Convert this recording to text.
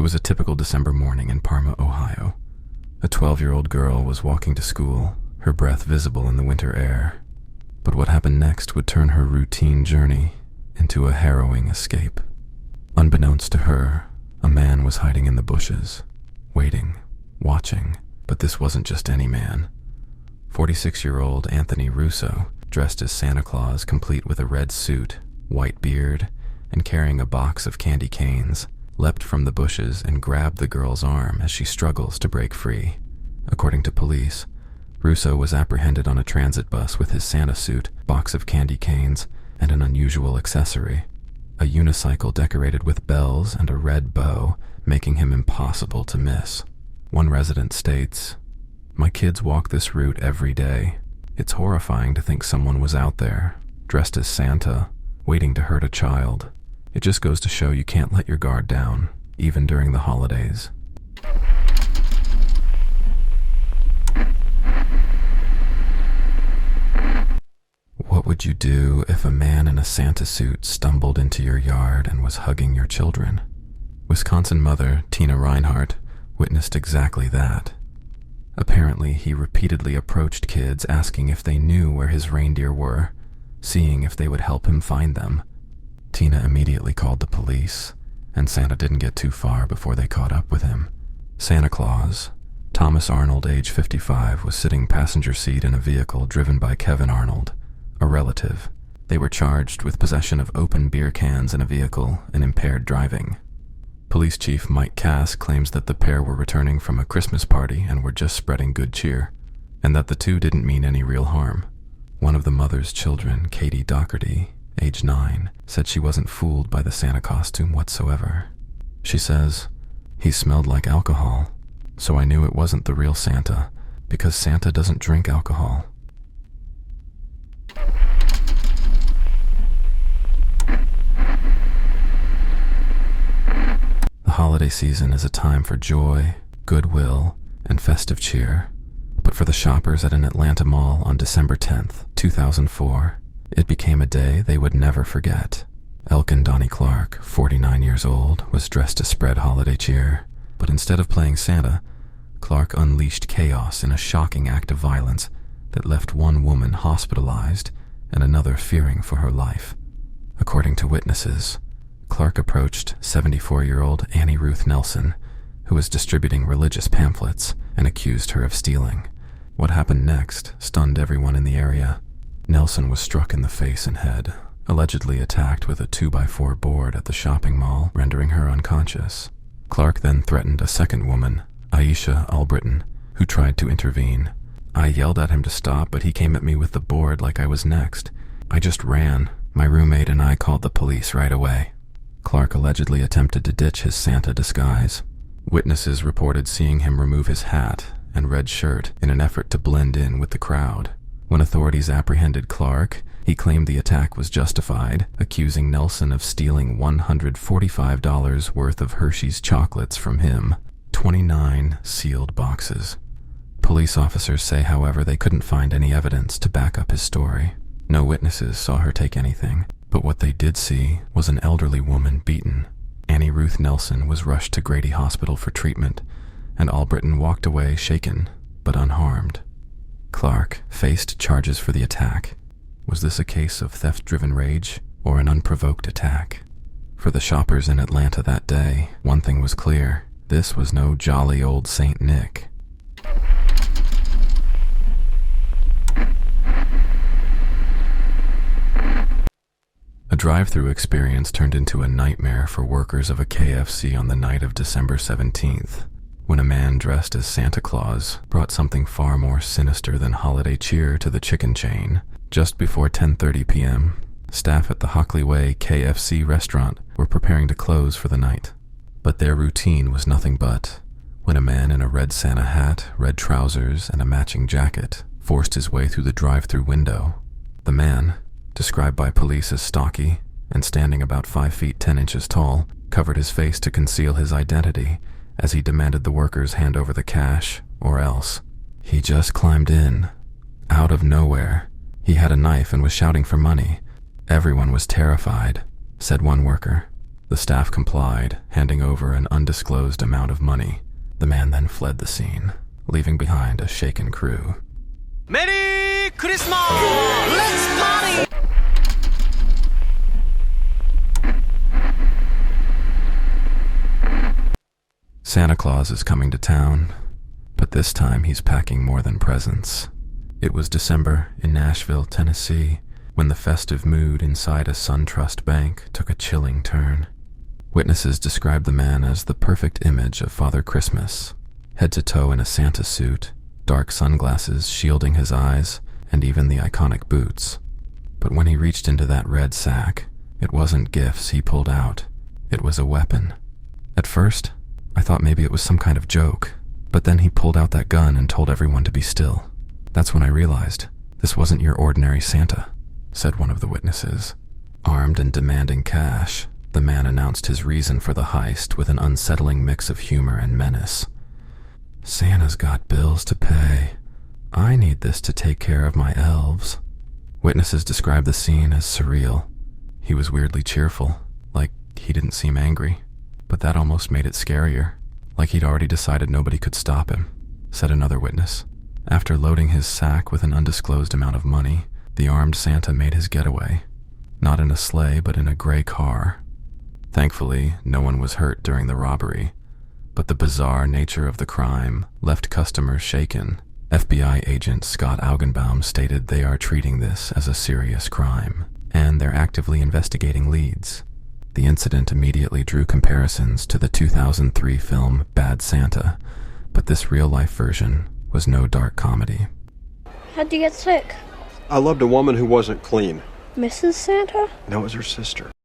was a typical December morning in Parma, Ohio. A 12-year-old girl was walking to school, her breath visible in the winter air. But what happened next would turn her routine journey into a harrowing escape. Unbeknownst to her, a man was hiding in the bushes, waiting, watching, but this wasn't just any man. 46-year-old Anthony Russo, dressed as Santa Claus, complete with a red suit, white beard, and carrying a box of candy canes, leapt from the bushes and grabbed the girl's arm as she struggles to break free. According to police, Russo was apprehended on a transit bus with his Santa suit, box of candy canes, and an unusual accessory, a unicycle decorated with bells and a red bow, making him impossible to miss. One resident states, "My kids walk this route every day. It's horrifying to think someone was out there, dressed as Santa, waiting to hurt a child. It just goes to show you can't let your guard down, even during the holidays." What would you do if a man in a Santa suit stumbled into your yard and was hugging your children? Wisconsin mother Tina Reinhardt witnessed exactly that. Apparently, he repeatedly approached kids asking if they knew where his reindeer were, seeing if they would help him find them. Tina immediately called the police, and Santa didn't get too far before they caught up with him. Santa Claus, Thomas Arnold, age 55, was sitting passenger seat in a vehicle driven by Kevin Arnold, a relative. They were charged with possession of open beer cans in a vehicle and impaired driving. Police Chief Mike Cass claims that the pair were returning from a Christmas party and were just spreading good cheer, and that the two didn't mean any real harm. One of the mother's children, Katie Doherty, age 9, said she wasn't fooled by the Santa costume whatsoever. She says, "He smelled like alcohol, so I knew it wasn't the real Santa, because Santa doesn't drink alcohol." The holiday season is a time for joy, goodwill, and festive cheer. But for the shoppers at an Atlanta mall on December 10th, 2004, it became a day they would never forget. Elkin Donnie Clark, 49 years old, was dressed to spread holiday cheer, but instead of playing Santa, Clark unleashed chaos in a shocking act of violence that left one woman hospitalized and another fearing for her life. According to witnesses, Clark approached 74-year-old Annie Ruth Nelson, who was distributing religious pamphlets, and accused her of stealing. What happened next stunned everyone in the area. Nelson was struck in the face and head, allegedly attacked with a 2x4 board at the shopping mall, rendering her unconscious. Clark then threatened a second woman, Aisha Albritton, who tried to intervene. "I yelled at him to stop, but he came at me with the board like I was next. I just ran. My roommate and I called the police right away." Clark allegedly attempted to ditch his Santa disguise. Witnesses reported seeing him remove his hat and red shirt in an effort to blend in with the crowd. When authorities apprehended Clark, he claimed the attack was justified, accusing Nelson of stealing $145 worth of Hershey's chocolates from him, 29 sealed boxes. Police officers say, however, they couldn't find any evidence to back up his story. No witnesses saw her take anything, but what they did see was an elderly woman beaten. Annie Ruth Nelson was rushed to Grady Hospital for treatment, and Albritton walked away shaken but unharmed. Clark faced charges for the attack. Was this a case of theft-driven rage or an unprovoked attack? For the shoppers in Atlanta that day, one thing was clear: this was no jolly old Saint Nick. A drive-through experience turned into a nightmare for workers of a KFC on the night of December 17th, when a man dressed as Santa Claus brought something far more sinister than holiday cheer to the chicken chain. Just before 10:30 p.m., staff at the Hockley Way KFC restaurant were preparing to close for the night. But their routine was nothing but when a man in a red Santa hat, red trousers, and a matching jacket forced his way through the drive-through window. The man, described by police as stocky and standing about 5 feet 10 inches tall, covered his face to conceal his identity as he demanded the workers hand over the cash, or else. He just climbed in. Out of nowhere, he had a knife and was shouting for money. Everyone was terrified, said one worker. The staff complied, handing over an undisclosed amount of money. The man then fled the scene, leaving behind a shaken crew. Merry Christmas! Let's party! Santa Claus is coming to town, but this time he's packing more than presents. It was December in Nashville, Tennessee, when the festive mood inside a SunTrust bank took a chilling turn. Witnesses described the man as the perfect image of Father Christmas, head to toe in a Santa suit, dark sunglasses shielding his eyes, and even the iconic boots. But when he reached into that red sack, it wasn't gifts he pulled out. It was a weapon. At first, I thought maybe it was some kind of joke, but then he pulled out that gun and told everyone to be still. That's when I realized this wasn't your ordinary Santa, said one of the witnesses. Armed and demanding cash, the man announced his reason for the heist with an unsettling mix of humor and menace. Santa's got bills to pay. I need this to take care of my elves. Witnesses described the scene as surreal. He was weirdly cheerful, like he didn't seem angry, but that almost made it scarier, like he'd already decided nobody could stop him, said another witness. After loading his sack with an undisclosed amount of money, the armed Santa made his getaway, not in a sleigh but in a gray car. Thankfully, no one was hurt during the robbery, but the bizarre nature of the crime left customers shaken. FBI agent Scott Augenbaum stated they are treating this as a serious crime, and they're actively investigating leads. The incident immediately drew comparisons to the 2003 film Bad Santa, but this real-life version was no dark comedy. How'd you get sick? I loved a woman who wasn't clean. Mrs. Santa? No, it was her sister.